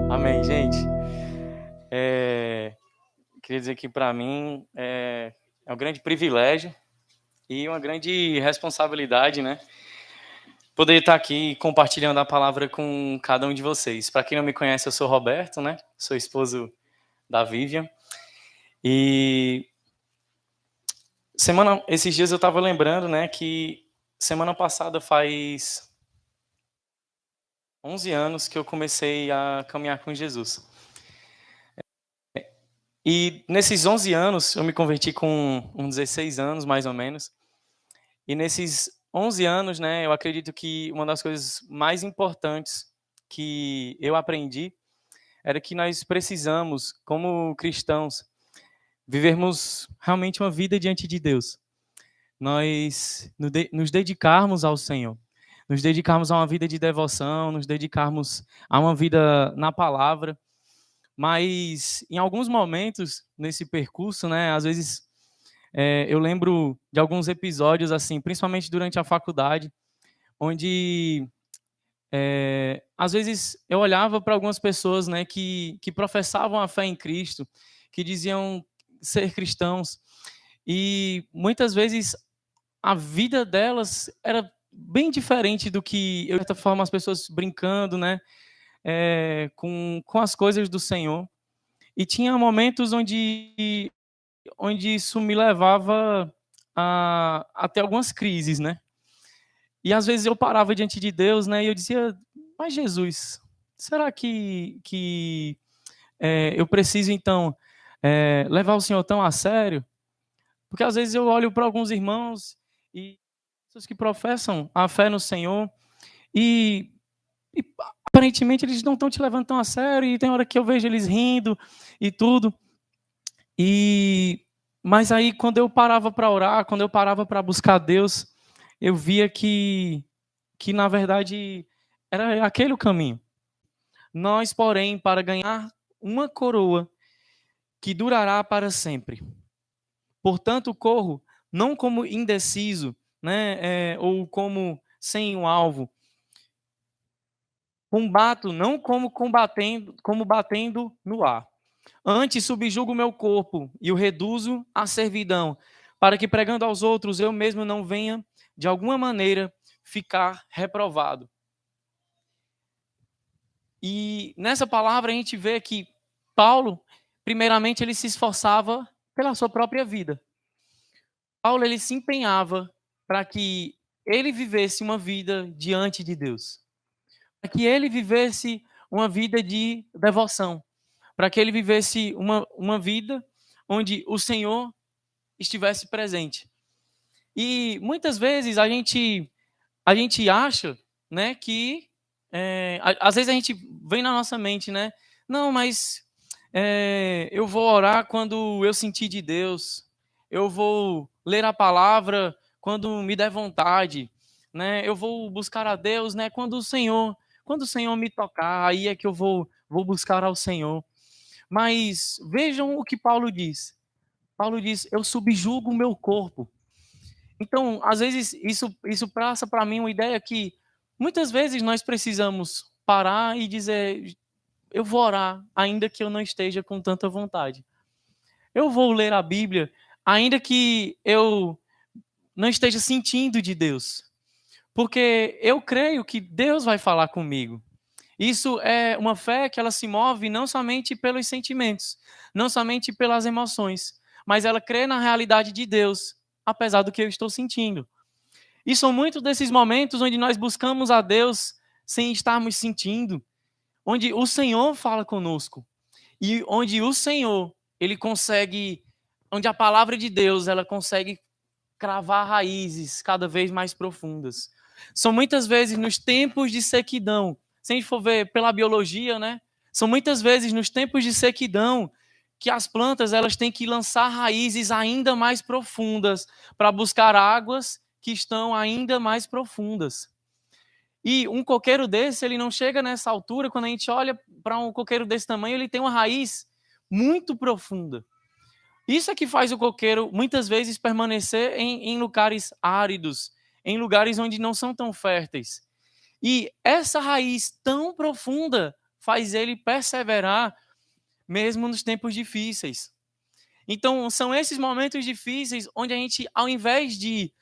Amém, gente. Queria dizer que para mim é um grande privilégio e uma grande responsabilidade, né? Poder estar aqui compartilhando a palavra com cada um de vocês. Para quem não me conhece, eu sou Roberto, né? Sou esposo da Vivian. E esses dias eu estava lembrando, né, que semana passada faz 11 anos que eu comecei a caminhar com Jesus. E nesses 11 anos, eu me converti com uns 16 anos, mais ou menos. E nesses 11 anos, né, eu acredito que uma das coisas mais importantes que eu aprendi era que nós precisamos, como cristãos, vivermos realmente uma vida diante de Deus. Nós nos dedicarmos ao Senhor, nos dedicarmos a uma vida de devoção, nos dedicarmos a uma vida na palavra. Mas em alguns momentos nesse percurso, né, às vezes eu lembro de alguns episódios, assim, principalmente durante a faculdade, onde às vezes eu olhava para algumas pessoas, né, que professavam a fé em Cristo, que diziam ser cristãos, e muitas vezes a vida delas era bem diferente do que, de certa forma, as pessoas brincando, né, com as coisas do Senhor. E tinha momentos onde isso me levava a ter algumas crises, né? E às vezes eu parava diante de Deus, né? E eu dizia, mas Jesus, será que eu preciso então levar o Senhor tão a sério? Porque às vezes eu olho para alguns irmãos e pessoas que professam a fé no Senhor e aparentemente eles não estão te levando tão a sério, e tem hora que eu vejo eles rindo e tudo. Mas aí quando eu parava para orar, quando eu parava para buscar Deus, eu via que na verdade era aquele o caminho. Nós, porém, para ganhar uma coroa que durará para sempre. Portanto, corro não como indeciso, né, ou como sem um alvo. Combato não como batendo no ar. Antes subjugo o meu corpo e o reduzo à servidão, para que pregando aos outros eu mesmo não venha, de alguma maneira, ficar reprovado. E nessa palavra a gente vê que Paulo, primeiramente, ele se esforçava pela sua própria vida. Paulo, ele se empenhava para que ele vivesse uma vida diante de Deus, para que ele vivesse uma vida de devoção, para que ele vivesse uma vida onde o Senhor estivesse presente. E muitas vezes a gente acha, né, que às vezes a gente vem na nossa mente, né? Não, mas eu vou orar quando eu sentir de Deus. Eu vou ler a palavra quando me der vontade, né? Eu vou buscar a Deus, né? Quando o Senhor me tocar, aí é que eu vou buscar ao Senhor. Mas vejam o que Paulo diz. Paulo diz: eu subjugo o meu corpo. Então, às vezes, isso passa para mim uma ideia que muitas vezes nós precisamos parar e dizer: eu vou orar, ainda que eu não esteja com tanta vontade. Eu vou ler a Bíblia, ainda que eu não esteja sentindo de Deus. Porque eu creio que Deus vai falar comigo. Isso é uma fé que ela se move não somente pelos sentimentos, não somente pelas emoções, mas ela crê na realidade de Deus, apesar do que eu estou sentindo. E são muitos desses momentos onde nós buscamos a Deus sem estarmos sentindo, onde o Senhor fala conosco e onde o Senhor, ele consegue, onde a palavra de Deus, ela consegue cravar raízes cada vez mais profundas. São muitas vezes nos tempos de sequidão, se a gente for ver pela biologia, né? São muitas vezes nos tempos de sequidão que as plantas elas têm que lançar raízes ainda mais profundas para buscar águas que estão ainda mais profundas. E um coqueiro desse, ele não chega nessa altura, quando a gente olha para um coqueiro desse tamanho, ele tem uma raiz muito profunda. Isso é que faz o coqueiro, muitas vezes, permanecer em lugares áridos, em lugares onde não são tão férteis. E essa raiz tão profunda faz ele perseverar mesmo nos tempos difíceis. Então, são esses momentos difíceis onde a gente, ao invés de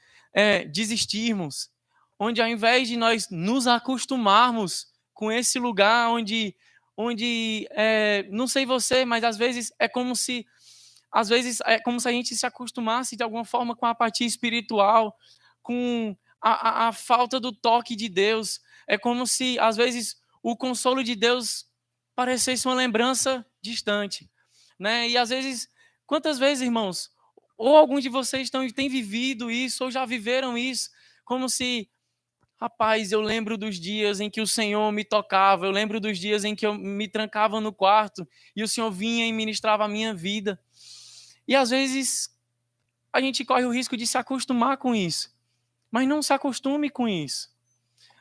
desistirmos, onde ao invés de nós nos acostumarmos com esse lugar onde não sei você, mas às vezes é como se a gente se acostumasse de alguma forma com a apatia espiritual, com a falta do toque de Deus. É como se, às vezes, o consolo de Deus parecesse uma lembrança distante, né? E às vezes, quantas vezes, irmãos, ou alguns de vocês têm vivido isso, ou já viveram isso, como se, rapaz, eu lembro dos dias em que o Senhor me tocava, eu lembro dos dias em que eu me trancava no quarto e o Senhor vinha e ministrava a minha vida. E às vezes a gente corre o risco de se acostumar com isso, mas não se acostume com isso.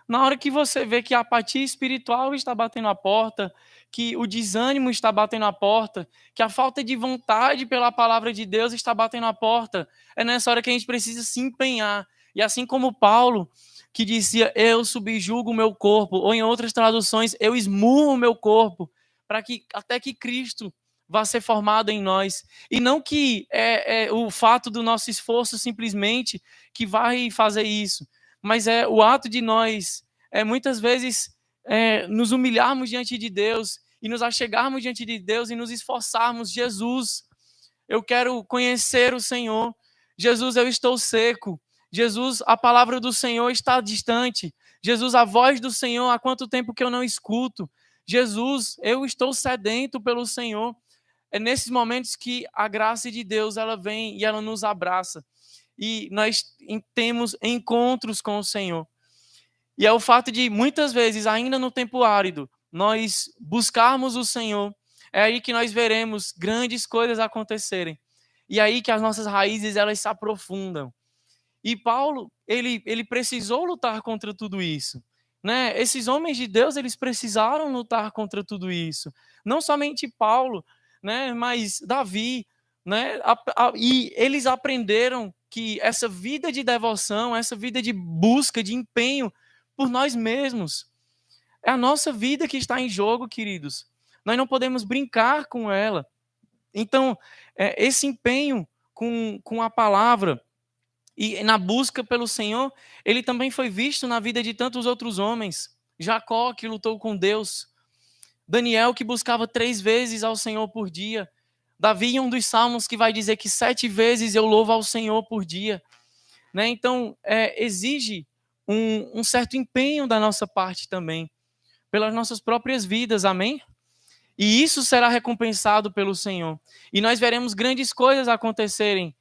Na hora que você vê que a apatia espiritual está batendo a porta, que o desânimo está batendo a porta, que a falta de vontade pela palavra de Deus está batendo a porta, é nessa hora que a gente precisa se empenhar. E assim como Paulo, que dizia, eu subjugo o meu corpo, ou em outras traduções, eu esmurro o meu corpo, para que até que Cristo vá ser formado em nós. E não que é o fato do nosso esforço simplesmente que vai fazer isso, mas é o ato de nós, muitas vezes, nos humilharmos diante de Deus e nos achegarmos diante de Deus e nos esforçarmos. Jesus, eu quero conhecer o Senhor. Jesus, eu estou seco. Jesus, a palavra do Senhor está distante. Jesus, a voz do Senhor, há quanto tempo que eu não escuto. Jesus, eu estou sedento pelo Senhor. É nesses momentos que a graça de Deus ela vem e ela nos abraça. E nós temos encontros com o Senhor. E é o fato de, muitas vezes, ainda no tempo árido, nós buscarmos o Senhor, é aí que nós veremos grandes coisas acontecerem. E é aí que as nossas raízes elas se aprofundam. E Paulo, ele precisou lutar contra tudo isso. Né? Esses homens de Deus, eles precisaram lutar contra tudo isso. Não somente Paulo, né? Mas Davi. Né? E eles aprenderam que essa vida de devoção, essa vida de busca, de empenho por nós mesmos, é a nossa vida que está em jogo, queridos. Nós não podemos brincar com ela. Então, esse empenho com a palavra e na busca pelo Senhor, ele também foi visto na vida de tantos outros homens. Jacó, que lutou com Deus. Daniel, que buscava 3 vezes ao Senhor por dia. Davi, um dos salmos que vai dizer que 7 vezes eu louvo ao Senhor por dia. Né? Então, exige um certo empenho da nossa parte também, pelas nossas próprias vidas, amém? E isso será recompensado pelo Senhor. E nós veremos grandes coisas acontecerem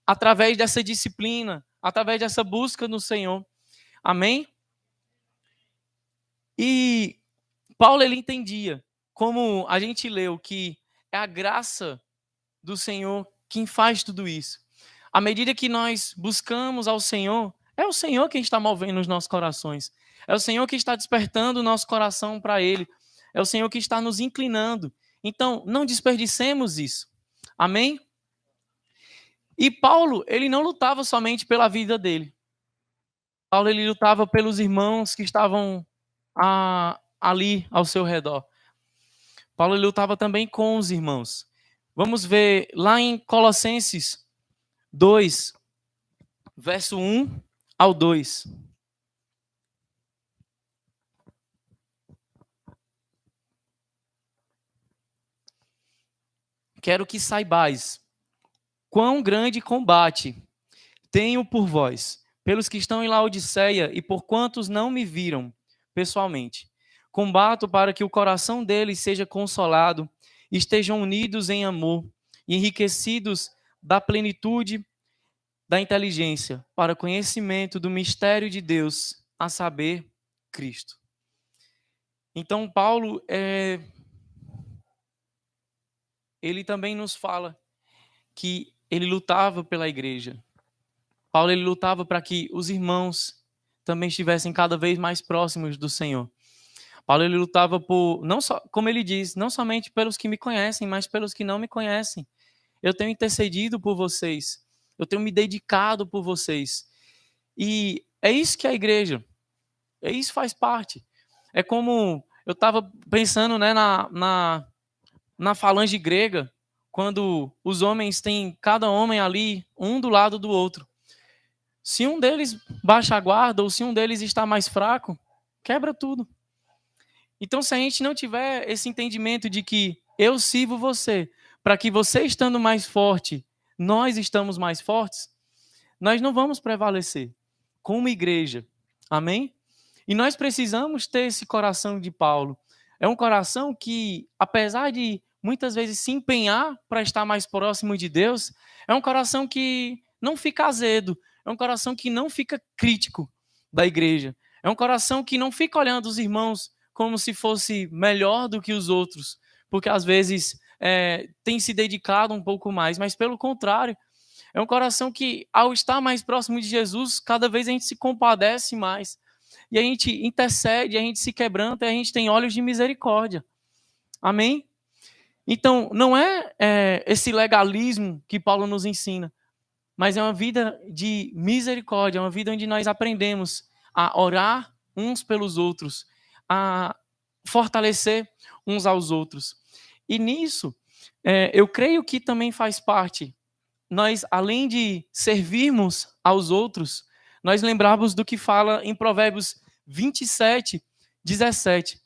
através dessa disciplina, através dessa busca no Senhor. Amém? E Paulo, ele entendia, como a gente leu, que é a graça do Senhor quem faz tudo isso. À medida que nós buscamos ao Senhor, é o Senhor quem está movendo os nossos corações. É o Senhor que está despertando o nosso coração para Ele. É o Senhor que está nos inclinando. Então, não desperdicemos isso. Amém? E Paulo, ele não lutava somente pela vida dele. Paulo, ele lutava pelos irmãos que estavam ali ao seu redor. Paulo, ele lutava também com os irmãos. Vamos ver lá em Colossenses 2, verso 1 ao 2. Quero que saibais quão grande combate tenho por vós, pelos que estão em Laodiceia e por quantos não me viram pessoalmente. Combato para que o coração deles seja consolado, estejam unidos em amor e enriquecidos da plenitude da inteligência, para conhecimento do mistério de Deus, a saber, Cristo. Então, Paulo, ele também nos fala que ele lutava pela igreja. Paulo, ele lutava para que os irmãos também estivessem cada vez mais próximos do Senhor. Paulo, ele lutava por, não só, como ele diz, não somente pelos que me conhecem, mas pelos que não me conhecem. Eu tenho intercedido por vocês. Eu tenho me dedicado por vocês. E é isso que é a igreja. É isso faz parte. É como Eu estava pensando, né, na falange grega, quando os homens têm cada homem ali, um do lado do outro. Se um deles baixa a guarda ou se um deles está mais fraco, quebra tudo. Então, se a gente não tiver esse entendimento de que eu sirvo você, para que você estando mais forte, nós estamos mais fortes, nós não vamos prevalecer como igreja. Amém? E nós precisamos ter esse coração de Paulo. É um coração que, apesar de muitas vezes se empenhar para estar mais próximo de Deus, é um coração que não fica azedo, é um coração que não fica crítico da igreja. É um coração que não fica olhando os irmãos como se fosse melhor do que os outros, porque às vezes tem se dedicado um pouco mais, mas pelo contrário, é um coração que, ao estar mais próximo de Jesus, cada vez a gente se compadece mais. E a gente intercede, a gente se quebranta, e a gente tem olhos de misericórdia. Amém? Então, não é esse legalismo que Paulo nos ensina, mas é uma vida de misericórdia, é uma vida onde nós aprendemos a orar uns pelos outros, a fortalecer uns aos outros. E nisso, eu creio que também faz parte, nós, além de servirmos aos outros, nós lembrarmos do que fala em Provérbios 27, 17,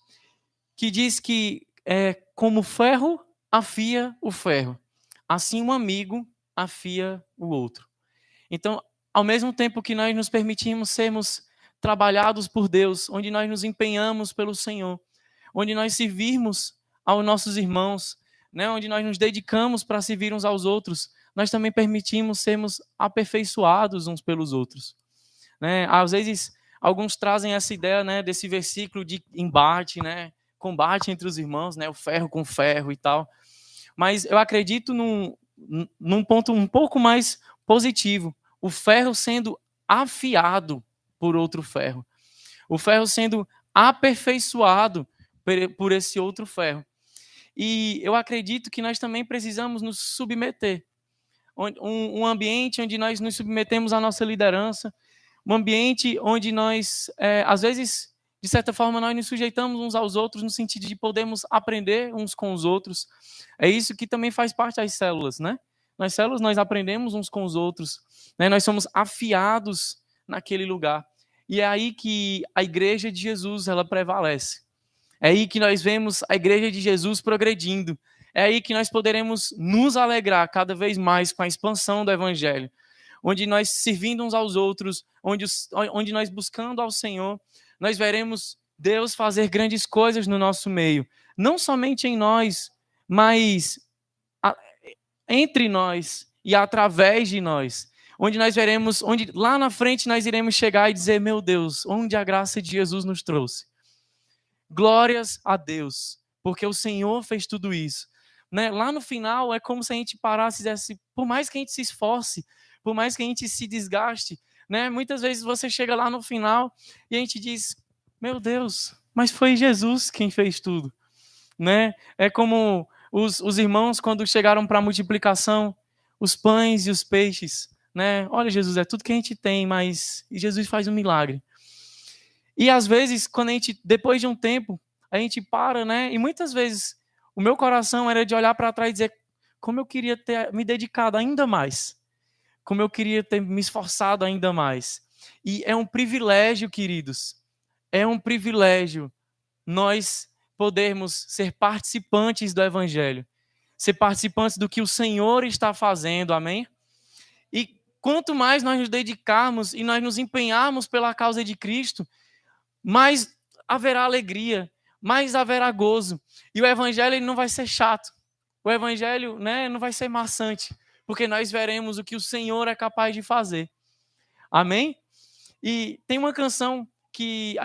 que diz que como ferro afia o ferro, assim um amigo afia o outro. Então, ao mesmo tempo que nós nos permitimos sermos trabalhados por Deus, onde nós nos empenhamos pelo Senhor, onde nós servirmos aos nossos irmãos, né, onde nós nos dedicamos para servir uns aos outros, nós também permitimos sermos aperfeiçoados uns pelos outros. Né? Às vezes, alguns trazem essa ideia, né, desse versículo de embate, né, combate entre os irmãos, né, o ferro com ferro e tal. Mas eu acredito num ponto um pouco mais positivo. O ferro sendo afiado por outro ferro. O ferro sendo aperfeiçoado por esse outro ferro. E eu acredito que nós também precisamos nos submeter. Um ambiente onde nós nos submetemos à nossa liderança, um ambiente onde nós, às vezes, de certa forma, nós nos sujeitamos uns aos outros no sentido de podermos aprender uns com os outros. É isso que também faz parte das células, né? Nas células nós aprendemos uns com os outros, né? Nós somos afiados naquele lugar. E é aí que a igreja de Jesus, ela prevalece. É aí que nós vemos a igreja de Jesus progredindo. É aí que nós poderemos nos alegrar cada vez mais com a expansão do evangelho. Onde nós servindo uns aos outros, onde nós buscando ao Senhor, nós veremos Deus fazer grandes coisas no nosso meio. Não somente em nós, mas entre nós e através de nós. Onde nós veremos, onde lá na frente nós iremos chegar e dizer, meu Deus, onde a graça de Jesus nos trouxe. Glórias a Deus, porque o Senhor fez tudo isso. Né? Lá no final é como se a gente parasse e dissesse, por mais que a gente se esforce, por mais que a gente se desgaste, né? Muitas vezes você chega lá no final e a gente diz, meu Deus, mas foi Jesus quem fez tudo. Né? É como os irmãos quando chegaram para a multiplicação, os pães e os peixes. Né? Olha, Jesus, é tudo que a gente tem, mas Jesus faz um milagre. E às vezes, quando a gente, depois de um tempo, a gente para, né? E muitas vezes o meu coração era de olhar para trás e dizer como eu queria ter me dedicado ainda mais. Como eu queria ter me esforçado ainda mais. E é um privilégio, queridos. É um privilégio nós podermos ser participantes do evangelho. Ser participantes do que o Senhor está fazendo, amém? E quanto mais nós nos dedicarmos e nós nos empenharmos pela causa de Cristo, mais haverá alegria, mais haverá gozo. E o evangelho ele não vai ser chato. O evangelho, né, não vai ser maçante, porque nós veremos o que o Senhor é capaz de fazer. Amém? E tem uma canção que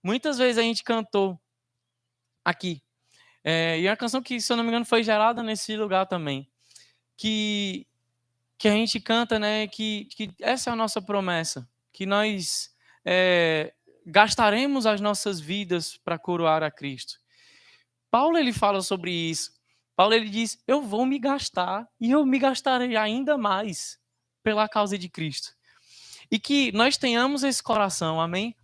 muitas vezes a gente cantou aqui. E é uma canção que, se eu não me engano, foi gerada nesse lugar também. Que a gente canta, né, que essa é a nossa promessa, que nós gastaremos as nossas vidas para coroar a Cristo. Paulo ele fala sobre isso. Paulo ele diz, eu vou me gastar e eu me gastarei ainda mais pela causa de Cristo. E que nós tenhamos esse coração, amém?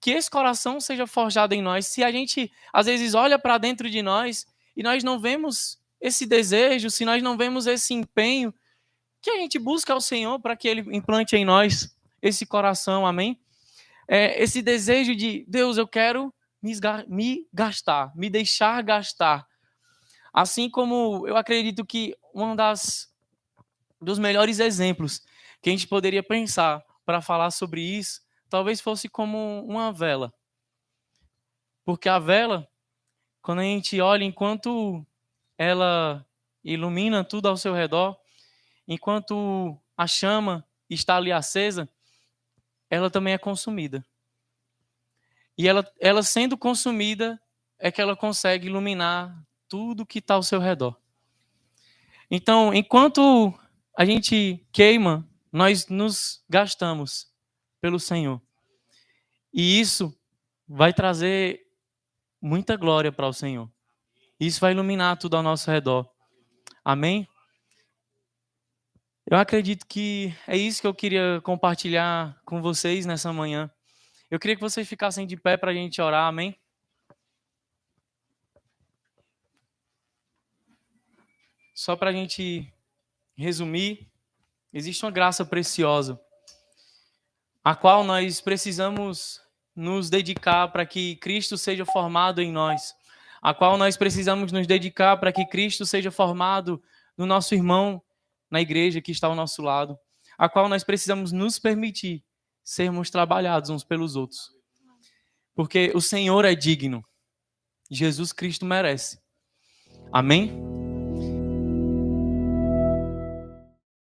que esse coração seja forjado em nós. Se a gente, às vezes, olha para dentro de nós e nós não vemos esse desejo, se nós não vemos esse empenho, que a gente busca ao Senhor para que Ele implante em nós esse coração, amém? Esse desejo de, Deus, eu quero me gastar, me deixar gastar. Assim como eu acredito que dos melhores exemplos que a gente poderia pensar para falar sobre isso, talvez fosse como uma vela. Porque a vela, quando a gente olha, enquanto ela ilumina tudo ao seu redor, enquanto a chama está ali acesa, ela também é consumida. E ela sendo consumida, é que ela consegue iluminar tudo que está ao seu redor. Então, enquanto a gente queima, nós nos gastamos pelo Senhor. E isso vai trazer muita glória para o Senhor. Isso vai iluminar tudo ao nosso redor. Amém? Eu acredito que é isso que eu queria compartilhar com vocês nessa manhã. Eu queria que vocês ficassem de pé para a gente orar, amém? Só para a gente resumir, existe uma graça preciosa, a qual nós precisamos nos dedicar para que Cristo seja formado em nós, a qual nós precisamos nos dedicar para que Cristo seja formado no nosso irmão na igreja que está ao nosso lado, a qual nós precisamos nos permitir sermos trabalhados uns pelos outros. Porque o Senhor é digno, Jesus Cristo merece. Amém?